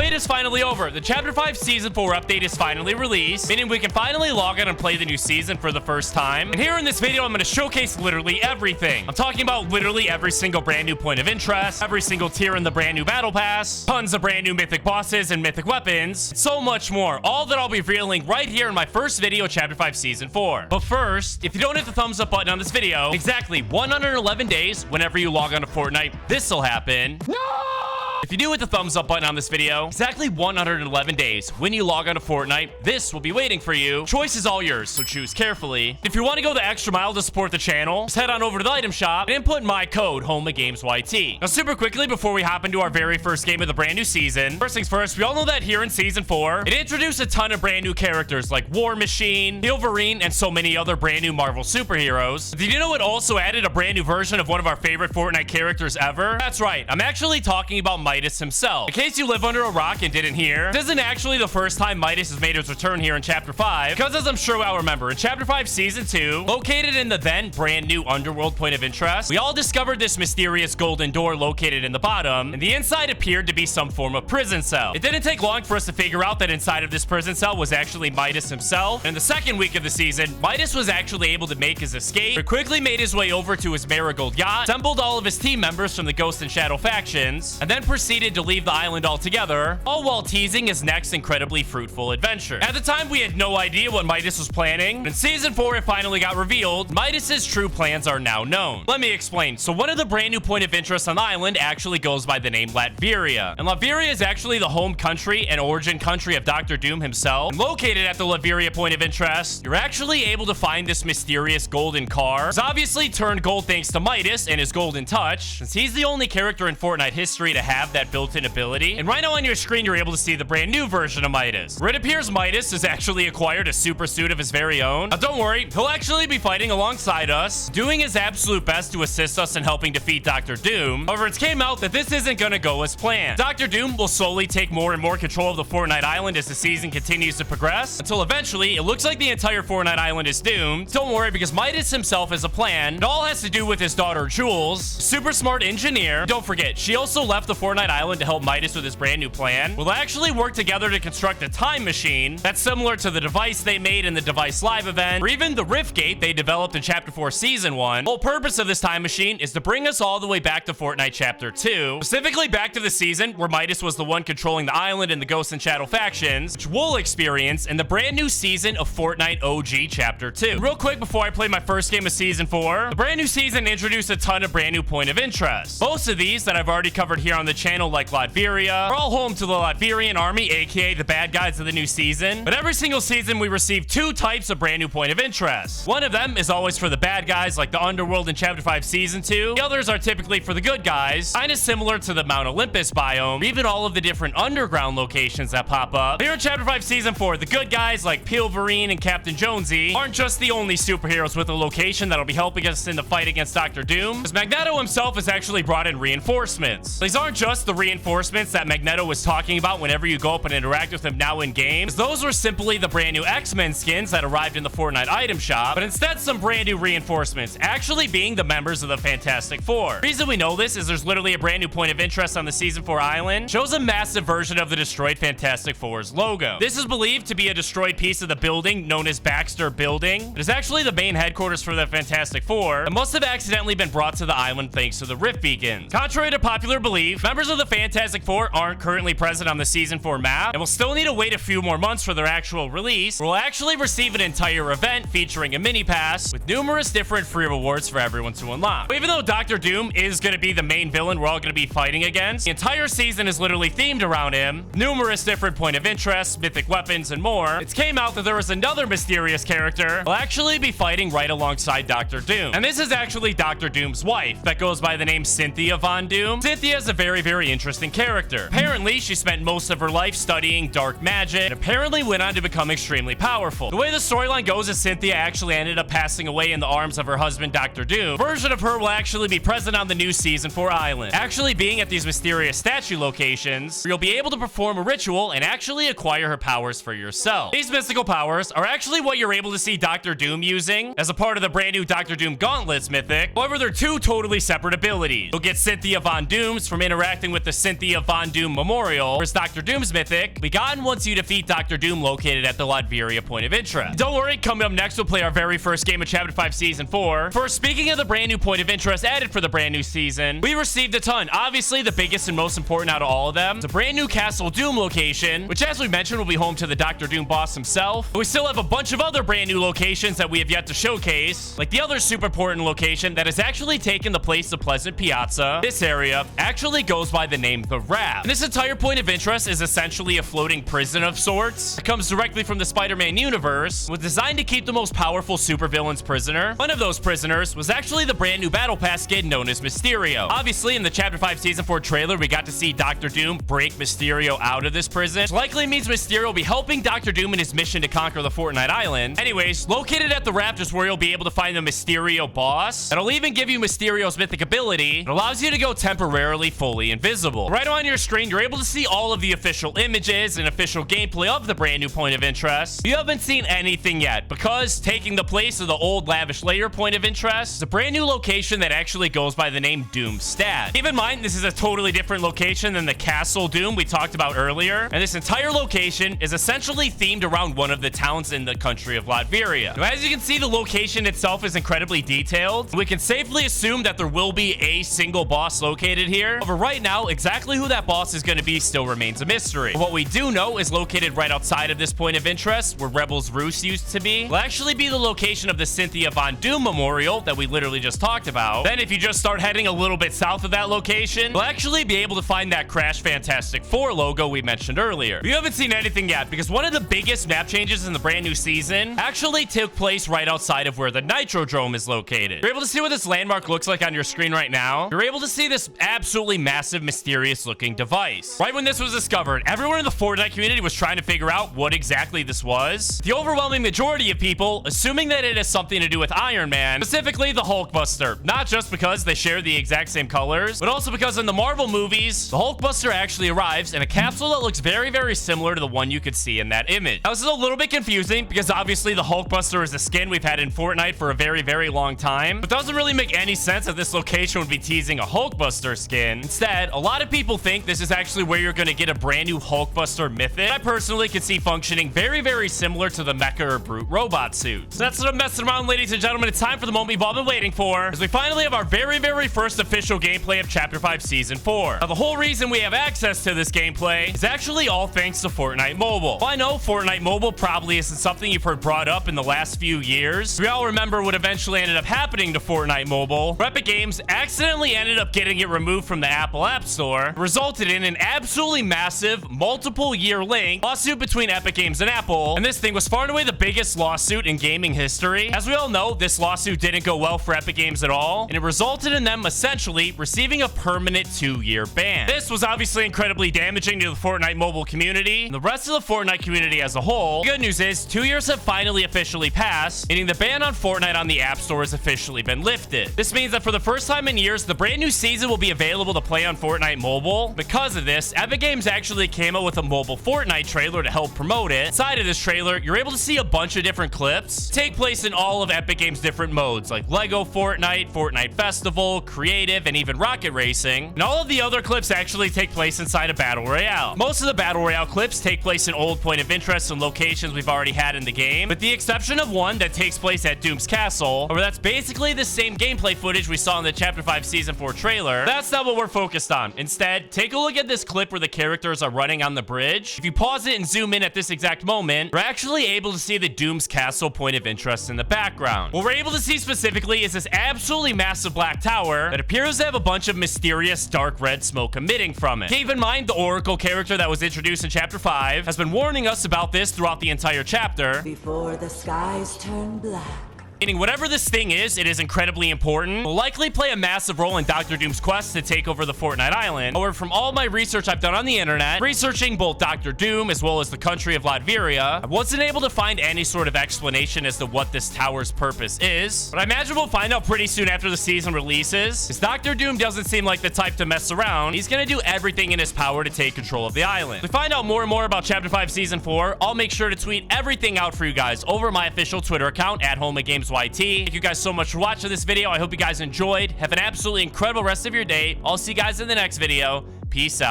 wait is finally over. The Chapter 5 Season 4 update is finally released, meaning we can finally log in and play the new season for the first time. And here in this video, I'm going to showcase literally everything. I'm talking about literally every single brand new point of interest, every single tier in the brand new battle pass, tons of brand new mythic bosses and mythic weapons, so much more. All that I'll be revealing right here in my first video, Chapter 5 Season 4. But first, if you don't hit the thumbs up button on this video, exactly 111 days, whenever you log on to Fortnite, this will happen. No! If you do hit the thumbs up button on this video, exactly 111 days, when you log on to Fortnite, this will be waiting for you. Choice is all yours, so choose carefully. If you want to go the extra mile to support the channel, just head on over to the item shop and input my code, HOMAGAMESYT. Now, super quickly, before we hop into our very first game of the brand new season, first things first, we all know that here in Season 4, it introduced a ton of brand new characters like War Machine, Peelverine, and so many other brand new Marvel superheroes. Did you know it also added a brand new version of one of our favorite Fortnite characters ever? That's right, I'm actually talking about Midas himself. In case you live under a rock and didn't hear, this isn't actually the first time Midas has made his return here in Chapter 5, because as I'm sure I'll remember, in Chapter 5 Season 2, located in the then brand new underworld point of interest, we all discovered this mysterious golden door located in the bottom, and the inside appeared to be some form of prison cell. It didn't take long for us to figure out that inside of this prison cell was actually Midas himself, and in the second week of the season, Midas was actually able to make his escape, but quickly made his way over to his marigold yacht, assembled all of his team members from the Ghost and Shadow factions, and then proceeded to leave the island altogether, all while teasing his next incredibly fruitful adventure. At the time, we had no idea what Midas was planning, but in Season 4, it finally got revealed. Midas's true plans are now known. Let me explain. So one of the brand new point of interest on the island actually goes by the name Latveria, and Latveria is actually the home country and origin country of Dr. Doom himself. And located at the Latveria point of interest, you're actually able to find this mysterious golden car. It's obviously turned gold thanks to Midas and his golden touch, since he's the only character in Fortnite history to have that built-in ability. And right now on your screen, you're able to see the brand new version of Midas, where it appears Midas has actually acquired a super suit of his very own. Now, don't worry, he'll actually be fighting alongside us, doing his absolute best to assist us in helping defeat Dr. Doom. However, it's came out that this isn't gonna go as planned. Dr. Doom will slowly take more and more control of the Fortnite island as the season continues to progress, until eventually, it looks like the entire Fortnite island is doomed. Don't worry, because Midas himself has a plan. It all has to do with his daughter, Jules, super smart engineer. Don't forget, she also left the Fortnite island to help Midas with his brand new plan. Will actually work together to construct a time machine that's similar to the device they made in the Device Live event, or even the Rift Gate they developed in Chapter 4 Season 1. The whole purpose of this time machine is to bring us all the way back to Fortnite Chapter 2, specifically back to the season where Midas was the one controlling the island and the Ghost and Shadow factions, which we'll experience in the brand new season of Fortnite OG Chapter 2. Real quick before I play my first game of Season 4, the brand new season introduced a ton of brand new point of interest. Most of these that I've already covered here on the channel, like Latveria, are all home to the Latverian army, aka the bad guys of the new season. But every single season, we receive two types of brand new point of interest. One of them is always for the bad guys, like the Underworld in Chapter 5 Season 2. The others are typically for the good guys, kind of similar to the Mount Olympus biome, or even all of the different underground locations that pop up. Here in Chapter 5 Season 4, the good guys like Peelverine and Captain Jonesy aren't just the only superheroes with a location that'll be helping us in the fight against Dr. Doom, because Magneto himself has actually brought in reinforcements. These aren't just the reinforcements that Magneto was talking about whenever you go up and interact with him now in game, because those were simply the brand new X-Men skins that arrived in the Fortnite item shop, but instead some brand new reinforcements, actually being the members of the Fantastic Four. The reason we know this is there's literally a brand new point of interest on the Season 4 island, shows a massive version of the destroyed Fantastic Four's logo. This is believed to be a destroyed piece of the building known as Baxter Building. It is actually the main headquarters for the Fantastic Four, and must have accidentally been brought to the island thanks to the Rift Beacons. Contrary to popular belief, members of the Fantastic Four aren't currently present on the Season 4 map, and will still need to wait a few more months for their actual release. We'll actually receive an entire event featuring a mini pass with numerous different free rewards for everyone to unlock. But even though Dr. Doom is going to be the main villain we're all going to be fighting against, the entire season is literally themed around him, numerous different point of interests, mythic weapons, and more. It came out that there was another mysterious character who'll actually be fighting right alongside Dr. Doom, and this is actually Dr. Doom's wife that goes by the name Cynthia Von Doom. Cynthia is a very interesting character. Apparently, she spent most of her life studying dark magic and apparently went on to become extremely powerful. The way the storyline goes is Cynthia actually ended up passing away in the arms of her husband, Dr. Doom. A version of her will actually be present on the new Season 4 island, actually being at these mysterious statue locations where you'll be able to perform a ritual and actually acquire her powers for yourself. These mystical powers are actually what you're able to see Dr. Doom using as a part of the brand new Dr. Doom Gauntlets mythic. However, they're two totally separate abilities. You'll get Cynthia Von Doom's from interacting interacting with the Cynthia Von Doom Memorial, where's Dr. Doom's Mythic, be gotten once you defeat Dr. Doom located at the Latveria point of interest. Don't worry, coming up next, we'll play our very first game of Chapter 5 Season 4. First, speaking of the brand new point of interest added for the brand new season, we received a ton. Obviously, the biggest and most important out of all of them is a brand new Castle Doom location, which, as we mentioned, will be home to the Dr. Doom boss himself. But we still have a bunch of other brand new locations that we have yet to showcase, like the other super important location that has actually taken the place of Pleasant Piazza. This area actually goes by the name The Raft. And this entire point of interest is essentially a floating prison of sorts. It comes directly from the Spider-Man universe, was designed to keep the most powerful supervillains prisoner. One of those prisoners was actually the brand new Battle Pass kid known as Mysterio. Obviously, in the Chapter 5 Season 4 trailer, we got to see Dr. Doom break Mysterio out of this prison, which likely means Mysterio will be helping Dr. Doom in his mission to conquer the Fortnite Island. Anyways, located at the Raft is where you'll be able to find the Mysterio boss. It'll even give you Mysterio's mythic ability. It allows you to go temporarily fully invisible. Right on your screen, you're able to see all of the official images and official gameplay of the brand new point of interest. You haven't seen anything yet, because taking the place of the old lavish layer point of interest is a brand new location that actually goes by the name Doomstadt. Keep in mind, this is a totally different location than the Castle Doom we talked about earlier, and this entire location is essentially themed around one of the towns in the country of Latveria. Now, as you can see, the location itself is incredibly detailed. We can safely assume that there will be a single boss located here. However, right now, exactly who that boss is going to be still remains a mystery. But what we do know is located right outside of this point of interest, where Rebels Roost used to be, will actually be the location of the Cynthia Von Doom Memorial that we literally just talked about. Then if you just start heading a little bit south of that location, we'll actually be able to find that Crash Fantastic 4 logo we mentioned earlier. You haven't seen anything yet, because one of the biggest map changes in the brand new season actually took place right outside of where the Nitrodrome is located. You're able to see what this landmark looks like on your screen right now. You're able to see this absolutely massive, mysterious looking device. Right when this was discovered, everyone in the Fortnite community was trying to figure out what exactly this was. The overwhelming majority of people assuming that it has something to do with Iron Man, specifically the Hulkbuster. Not just because they share the exact same colors, but also because in the Marvel movies, the Hulkbuster actually arrives in a capsule that looks very, very similar to the one you could see in that image. Now, this is a little bit confusing because obviously the Hulkbuster is a skin we've had in Fortnite for a very, very long time. But it doesn't really make any sense that this location would be teasing a Hulkbuster skin. Instead, a lot of people think this is actually where you're going to get a brand new Hulkbuster Mythic. I personally could see functioning very, very similar to the Mecha or Brute robot suit. So that's what I'm messing around, ladies and gentlemen. It's time for the moment we've all been waiting for, as we finally have our very, very first official gameplay of Chapter 5 Season 4. Now, the whole reason we have access to this gameplay is actually all thanks to Fortnite Mobile. Well, I know Fortnite Mobile probably isn't something you've heard brought up in the last few years. We all remember what eventually ended up happening to Fortnite Mobile. Epic Games accidentally ended up getting it removed from the Apple App Store, resulted in an absolutely massive, multiple-year lawsuit between Epic Games and Apple, and this thing was far and away the biggest lawsuit in gaming history. As we all know, this lawsuit didn't go well for Epic Games at all, and it resulted in them essentially receiving a permanent 2-year ban. This was obviously incredibly damaging to the Fortnite Mobile community and the rest of the Fortnite community as a whole. The good news is 2 years have finally officially passed, meaning the ban on Fortnite on the App Store has officially been lifted. This means that for the first time in years, the brand new season will be available to play on Fortnite Mobile. Because of this, Epic Games actually came out with a mobile Fortnite trailer to help promote it. Inside of this trailer, you're able to see a bunch of different clips take place in all of Epic Games' different modes, like Lego Fortnite, Fortnite Festival, Creative, and even Rocket Racing. And all of the other clips actually take place inside a Battle Royale. Most of the Battle Royale clips take place in old point of interest and locations we've already had in the game, with the exception of one that takes place at Doom's Castle, where that's basically the same gameplay footage we saw in the Chapter 5 Season 4 trailer. That's not what we're focused on. Instead, take a look at this clip where the characters are running on the bridge. If you pause it and zoom in at this exact moment, we're actually able to see the Doom's Castle point of interest in the background. What we're able to see specifically is this absolutely massive black tower that appears to have a bunch of mysterious dark red smoke emitting from it. Keep in mind, the Oracle character that was introduced in Chapter 5 has been warning us about this throughout the entire chapter. Before the skies turn black. Meaning whatever this thing is, it is incredibly important. Will likely play a massive role in Dr. Doom's quest to take over the Fortnite Island. However, from all my research I've done on the internet, researching both Dr. Doom as well as the country of Latveria, I wasn't able to find any sort of explanation as to what this tower's purpose is. But I imagine we'll find out pretty soon after the season releases, because Dr. Doom doesn't seem like the type to mess around. He's gonna do everything in his power to take control of the island. If we find out more and more about Chapter 5 Season 4, I'll make sure to tweet everything out for you guys over my official Twitter account at HomeAGamesYT. Thank you guys so much for watching this video. I hope you guys enjoyed. Have an absolutely incredible rest of your day. I'll see you guys in the next video. Peace out.